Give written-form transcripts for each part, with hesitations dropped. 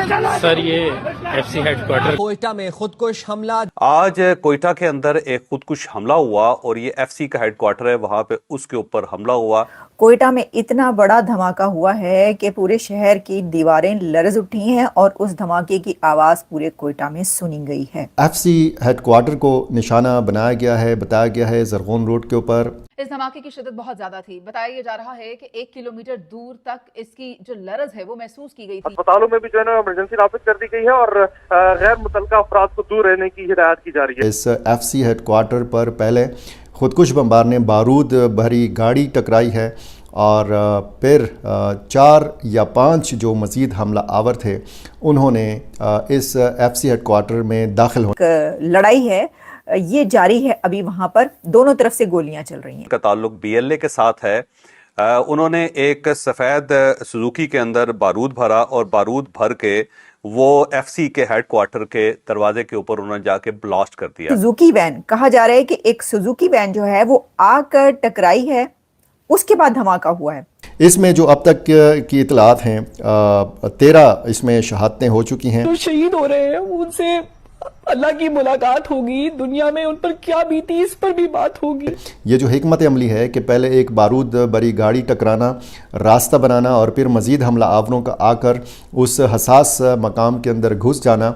Sir ये FC headquarter Quetta में खुदकुश हमला। आज कोयटा के अंदर एक खुदकुश हमला हुआ और ये एफसी का हेडक्वार्टर है, वहां पे उसके ऊपर हमला हुआ। कोयटा में इतना बड़ा धमाका हुआ है कि पूरे शहर की दीवारें लरज उठी हैं और उस धमाके की आवाज़ पूरे कोयटा में सुनी गई है। एफसी हेडक्वार्टर को निशाना बनाया गया है, बताया गया है जरगोन रोड के ऊपर। इस धमाके की शिद्दत बहुत ज्यादा थी। बताया जा रहा है कि 1 किलोमीटर दूर तक इसकी जो लरज है वो महसूस की गई थी। अस्पतालों में भी जो है ना इमरजेंसी नाफिज कर दी गई है और गैर मुतल्लका अफराद को दूर रहने की हिदायत की जा रही है। इस एफसी हेडक्वार्टर पर पहले खुदकुश बमबार ने बारूद भरी गाड़ी टकराई है और फिर 4 या 5 जो मज़ीद हमला आवर थे उन्होंने इस एफसी हेडक्वार्टर में दाखिल हो। लड़ाई है ये जारी है, अभी वहां पर दोनों तरफ से गोलियां चल रही हैं। का ताल्लुक बीएलए के साथ है। उन्होंने एक सफ़ेद सुजुकी के अंदर बारूद भरा और बारूद भर के वो एफसी के हेडक्वार्टर के दरवाजे के ऊपर उन्होंने जाके ब्लास्ट कर दिया। सुजुकी वैन, कहा जा रहा है कि एक सुजुकी वैन जो है वो आकर टकराई है, उसके बाद धमाका हुआ है। इसमें जो अब तक की इतलात हैं 13 इसमें शहादतें हो चुकी हैं। जो शहीद हो रहे हैं उनसे अल्लाह की मुलाकात होगी, दुनिया में उन पर क्या बीती इस पर भी बात होगी। ये जो हिकमत अमली है कि पहले एक बारूद भरी गाड़ी टकराना, रास्ता बनाना और फिर मज़ीद हमला आवरों का आकर उस हसास मकाम के अंदर घुस जाना।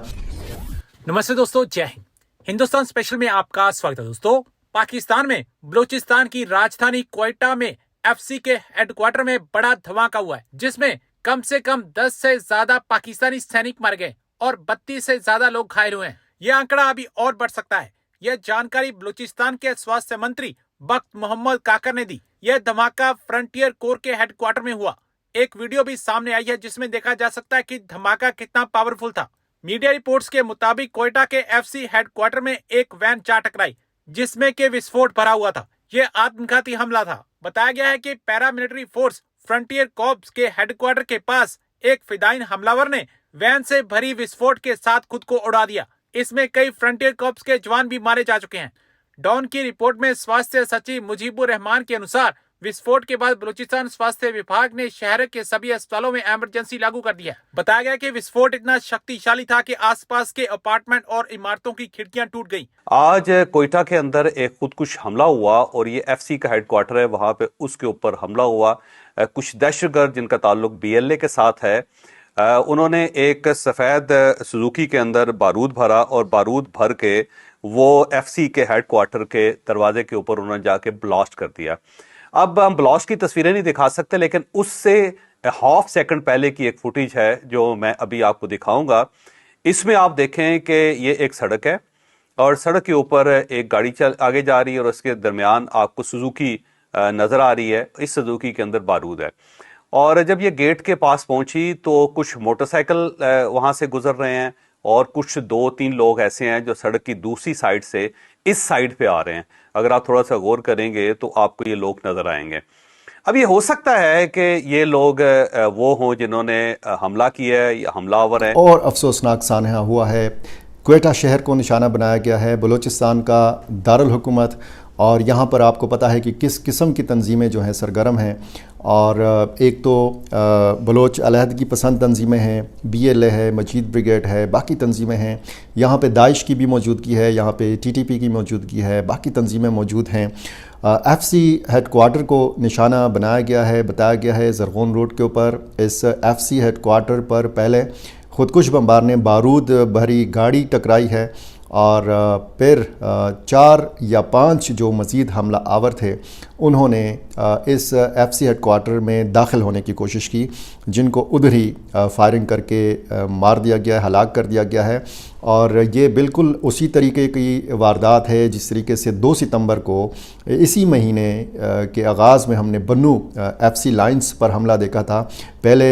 नमस्ते दोस्तों, जय हिंद। हिंदुस्तान स्पेशल में आपका स्वागत है। दोस्तों, पाकिस्तान में बलूचिस्तान की राजधानी कोयटा में एफसी के हेडक्वार्टर में बड़ा धमाका हुआ है, जिसमें कम से कम 10 से ज्यादा पाकिस्तानी सैनिक मर गए और 32 से ज्यादा लोग घायल हुए हैं। यह आंकड़ा अभी और बढ़ सकता है। यह जानकारी बलूचिस्तान के स्वास्थ्य मंत्री बख्त मोहम्मद काकर ने दी। यह धमाका फ्रंटियर कोर के हेडक्वार्टर में हुआ। एक वीडियो भी सामने आई है जिसमें देखा जा सकता है कि धमाका कितना पावरफुल था। मीडिया रिपोर्ट्स के मुताबिक कोयटा के एफसी हेडक्वार्टर में एक वैन जा टकराई जिसमें के विस्फोट भरा हुआ था। यह आत्मघाती हमला था। बताया गया है कि पैरामिलिट्री फोर्स फ्रंटियर कॉर्प्स के हेडक्वार्टर के पास एक फिदाइन हमलावर ने वैन से भरी विस्फोट के साथ खुद को उड़ा दिया। इसमें कई फ्रंटियर कॉर्प्स के जवान भी मारे जा चुके हैं। डॉन की रिपोर्ट में स्वास्थ्य सचिव मुजीबुर रहमान के अनुसार विस्फोट के बाद बलूचिस्तान स्वास्थ्य विभाग ने शहर के सभी अस्पतालों में इमरजेंसी लागू कर दिया। बताया गया कि विस्फोट इतना शक्तिशाली था कि आसपास के अपार्टमेंट और इमारतों की खिड़कियां टूट गई। आज कोयटा के अंदर एक खुदकुश हमला हुआ और ये एफसी का हेडक्वार्टर है, वहां पे उसके ऊपर हमला हुआ। कुछ दहशतगर्द जिनका ताल्लुक बीएलए के साथ है, उन्होंने एक सफ़ेद सुजुकी के अंदर बारूद भरा और बारूद भर के वो एफसी के हेडक्वार्टर के दरवाजे के ऊपर उन्होंने जाके ब्लास्ट कर दिया। अब हम ब्लास्ट की तस्वीरें नहीं दिखा सकते, लेकिन उससे हाफ सेकंड पहले की एक फुटेज है जो मैं अभी आपको दिखाऊंगा। इसमें आप देखें कि ये एक सड़क है और सड़क के ऊपर एक गाड़ी आगे जा रही है और उसके दरमियान आपको सुजुकी नज़र आ रही है। इस सुजुकी के अंदर बारूद है और जब ये गेट के पास पहुंची तो कुछ मोटरसाइकिल वहां से गुजर रहे हैं और कुछ 2-3 लोग ऐसे हैं जो सड़क की दूसरी साइड से इस साइड पे आ रहे हैं। अगर आप थोड़ा सा गौर करेंगे तो आपको ये लोग नजर आएंगे। अब ये हो सकता है कि ये लोग वो हों जिन्होंने हमला किया है या हमलावर है। और अफसोसनाक सानहा हुआ है, कोयटा शहर को निशाना बनाया गया है, बलूचिस्तान का दारुल हुकूमत, और यहाँ पर आपको पता है कि किस किस्म की तंजीमें जो हैं सरगर्म हैं। और एक तो बलोच अलहदगी पसंद तंजीमें हैं, बीएलए है, मजीद ब्रिगेड है, बाकी तंजीमें हैं। यहाँ पे दाइश की भी मौजूदगी है, यहाँ पे टीटीपी की मौजूदगी है, बाकी तंजीमें मौजूद हैं। एफसी हेडक्वार्टर को निशाना बनाया गया है, बताया गया है जरगोन रोड के ऊपर। इस एफसी हेडक्वार्टर पर पहले खुदकुश बमबार ने बारूद भरी गाड़ी टकराई है और फिर 4 या 5 जो मज़ीद हमला आवर थे उन्होंने इस एफसी हेडक्वार्टर में दाखिल होने की कोशिश की, जिनको उधर ही फायरिंग करके मार दिया गया है, हलाक कर दिया गया है। और ये बिल्कुल उसी तरीके की वारदात है जिस तरीके से 2 सितंबर को इसी महीने के आगाज़ में हमने बन्नू एफसी लाइंस पर हमला देखा था। पहले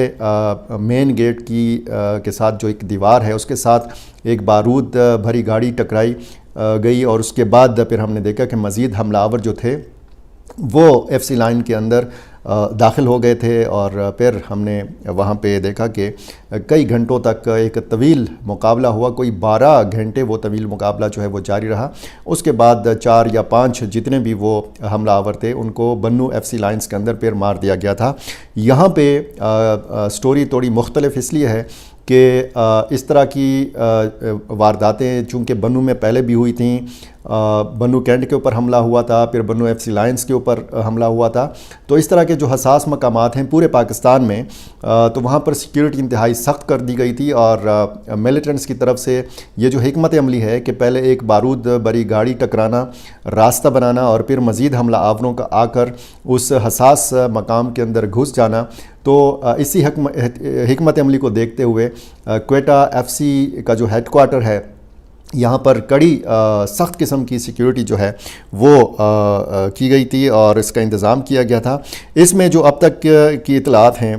मेन गेट के साथ जो एक दीवार है उसके साथ एक बारूद भरी गाड़ी टकराई गई और उसके बाद फिर हमने देखा कि मज़ीद हमलावर जो थे वो एफसी लाइन के अंदर दाखिल हो गए थे। और फिर हमने वहाँ पे देखा कि कई घंटों तक एक तवील मुकाबला हुआ, कोई 12 घंटे वो तवील मुकाबला जो है वो जारी रहा। उसके बाद 4 या 5 जितने भी वो हमलावर थे उनको बन्नू एफसी लाइंस के अंदर फिर मार दिया गया था। यहाँ पे स्टोरी थोड़ी मुख्तलिफ इसलिए है کہ اس طرح کی وارداتیں چونکہ بنو میں پہلے بھی ہوئی تھیں، بنو کینٹ کے اوپر حملہ ہوا تھا، پھر بنو ایف سی لائنس کے اوپر حملہ ہوا تھا، تو اس طرح کے جو حساس مقامات ہیں پورے پاکستان میں، تو وہاں پر سیکیورٹی انتہائی سخت کر دی گئی تھی، اور ملیٹنٹس کی طرف سے یہ جو حکمت عملی ہے کہ پہلے ایک بارود بری گاڑی ٹکرانا، راستہ بنانا، اور پھر مزید حملہ آوروں کا آ کر اس حساس مقام کے اندر گھس جانا، تو اسی حکمت عملی کو دیکھتے ہوئے کوئٹہ ایف سی کا جو ہیڈ کوارٹر ہے یہاں پر کڑی سخت قسم کی سیکیورٹی جو ہے وہ کی گئی تھی اور اس کا انتظام کیا گیا تھا۔ اس میں جو اب تک کی اطلاعات ہیں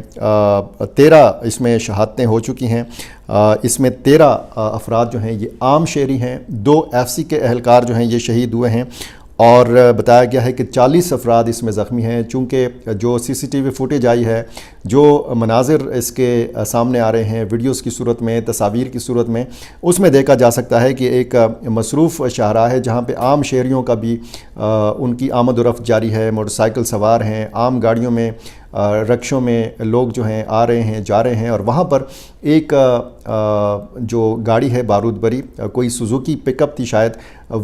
13 اس میں شہادتیں ہو چکی ہیں، اس میں 13 افراد جو ہیں یہ عام شہری ہیں، 2 ایف سی کے اہلکار جو ہیں یہ شہید ہوئے ہیں، اور بتایا گیا ہے کہ 40 افراد اس میں زخمی ہیں، چونکہ جو سی سی ٹی وی فوٹیج آئی ہے، جو مناظر اس کے سامنے آ رہے ہیں ویڈیوز کی صورت میں، تصاویر کی صورت میں، اس میں دیکھا جا سکتا ہے کہ ایک مصروف شاہراہ ہے جہاں پہ عام شہریوں کا بھی ان کی آمد و رفت جاری ہے، موٹر سائیکل سوار ہیں، عام گاڑیوں میں، رکشوں میں لوگ جو ہیں آ رہے ہیں جا رہے ہیں، اور وہاں پر ایک جو گاڑی ہے بارود بری، کوئی سوزوکی پک اپ تھی شاید،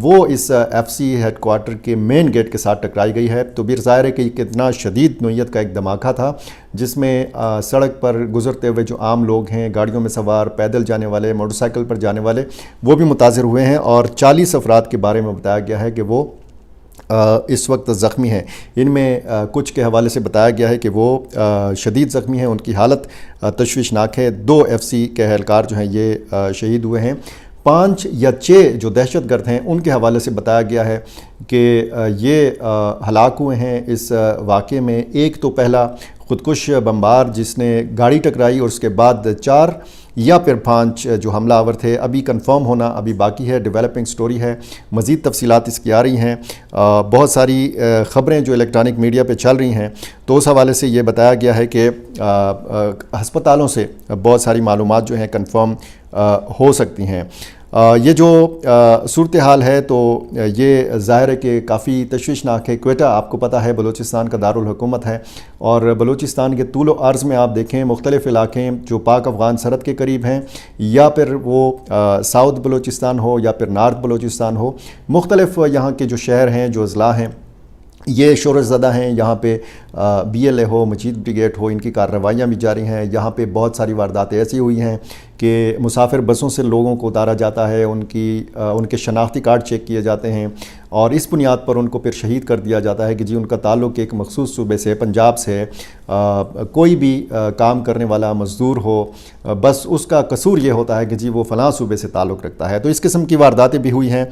وہ اس ایف سی ہیڈ کوارٹر کے مین گیٹ کے ساتھ ٹکرائی گئی ہے۔ تو پھر ظاہر ہے کہ کتنا شدید نوعیت کا ایک دھماکہ تھا جس میں سڑک پر گزرتے ہوئے جو عام لوگ ہیں، گاڑیوں میں سوار، پیدل جانے والے، موٹر سائیکل پر جانے والے، وہ بھی متاثر ہوئے ہیں، اور 40 افراد کے بارے میں بتایا گیا ہے کہ وہ اس وقت زخمی ہیں۔ ان میں کچھ کے حوالے سے بتایا گیا ہے کہ وہ شدید زخمی ہیں، ان کی حالت تشویشناک ہے۔ 2 ایف سی کے اہلکار جو ہیں یہ شہید ہوئے ہیں۔ 5 یا 6 جو دہشت گرد ہیں ان کے حوالے سے بتایا گیا ہے کہ یہ ہلاک ہوئے ہیں اس واقعے میں۔ ایک تو پہلا خودکش بمبار جس نے گاڑی ٹکرائی، اور اس کے بعد 4 یا پھر 5 جو حملہ آور تھے، ابھی کنفرم ہونا ابھی باقی ہے، ڈیولپنگ سٹوری ہے، مزید تفصیلات اس کی آ رہی ہیں۔ بہت ساری خبریں جو الیکٹرانک میڈیا پہ چل رہی ہیں، تو اس حوالے سے یہ بتایا گیا ہے کہ ہسپتالوں سے بہت ساری معلومات جو ہیں کنفرم ہو سکتی ہیں۔ یہ جو صورتحال ہے تو یہ ظاہر ہے کہ کافی تشویشناک ہے۔ کوئٹہ آپ کو پتہ ہے بلوچستان کا دارالحکومت ہے، اور بلوچستان کے طول و عرض میں آپ دیکھیں مختلف علاقے جو پاک افغان سرحد کے قریب ہیں، یا پھر وہ ساؤتھ بلوچستان ہو یا پھر نارتھ بلوچستان ہو، مختلف یہاں کے جو شہر ہیں، جو اضلاع ہیں، یہ شورش زدہ ہیں۔ یہاں پہ بی ایل اے ہو، مجید بریگیڈ ہو، ان کی کارروائیاں بھی جاری ہیں۔ یہاں پہ بہت ساری وارداتیں ایسی ہوئی ہیں کہ مسافر بسوں سے لوگوں کو اتارا جاتا ہے، ان کے شناختی کارڈ چیک کیے جاتے ہیں، اور اس بنیاد پر ان کو پھر شہید کر دیا جاتا ہے کہ جی ان کا تعلق ایک مخصوص صوبے سے، پنجاب سے، کوئی بھی کام کرنے والا مزدور ہو، بس اس کا قصور یہ ہوتا ہے کہ جی وہ فلاں صوبے سے تعلق رکھتا ہے۔ تو اس قسم کی وارداتیں بھی ہوئی ہیں۔